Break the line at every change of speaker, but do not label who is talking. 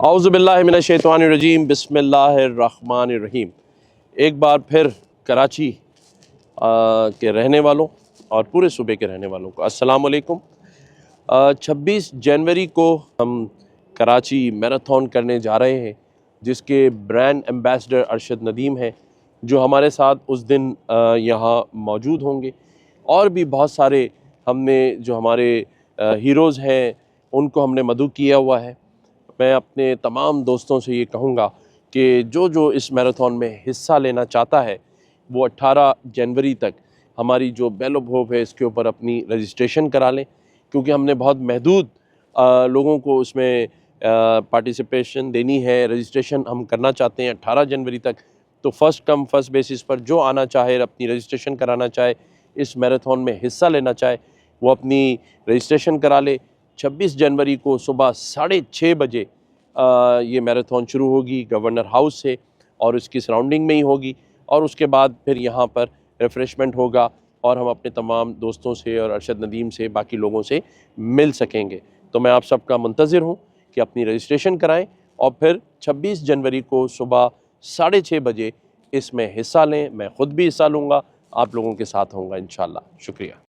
औज़ुबिल्लाहिमिनश्शैतानिर्रजीम बिस्मिल्लाहिर्रहमानिर्रहीम। एक बार फिर कराची के रहने वालों और पूरे सूबे के रहने वालों को अस्सलाम वालेकुम। 26 जनवरी को हम कराची मैराथन करने जा रहे हैं, जिसके ब्रांड एम्बेसडर अरशद नदीम हैं, जो हमारे साथ उस दिन यहाँ मौजूद होंगे। और भी बहुत सारे हमने जो हमारे हीरोज़ हैं उनको हमने मदऊ किया हुआ है। मैं अपने तमाम दोस्तों से ये कहूँगा कि जो जो इस मैराथन में हिस्सा लेना चाहता है वो 18 जनवरी तक हमारी जो बैल ऑफ होप है इसके ऊपर अपनी रजिस्ट्रेशन करा लें, क्योंकि हमने बहुत महदूद लोगों को उसमें पार्टिसिपेशन देनी है। रजिस्ट्रेशन हम करना चाहते हैं 18 जनवरी तक। तो फ़र्स्ट कम फर्स्ट बेसिस पर जो आना चाहे, अपनी रजिस्ट्रेशन कराना चाहे, इस मैराथन में हिस्सा लेना चाहे, वो अपनी रजिस्ट्रेशन करा ले। 26 जनवरी को सुबह 6:30 बजे ये मैराथन शुरू होगी गवर्नर हाउस से और उसकी सराउंडिंग में ही होगी। और उसके बाद फिर यहाँ पर रिफ़्रेशमेंट होगा और हम अपने तमाम दोस्तों से और अरशद नदीम से, बाकी लोगों से मिल सकेंगे। तो मैं आप सबका मुंतज़िर हूँ कि अपनी रजिस्ट्रेशन कराएं और फिर 26 जनवरी को सुबह 6:30 बजे इसमें हिस्सा लें। मैं ख़ुद भी हिस्सा लूँगा, आप लोगों के साथ होऊंगा इंशाअल्लाह। शुक्रिया।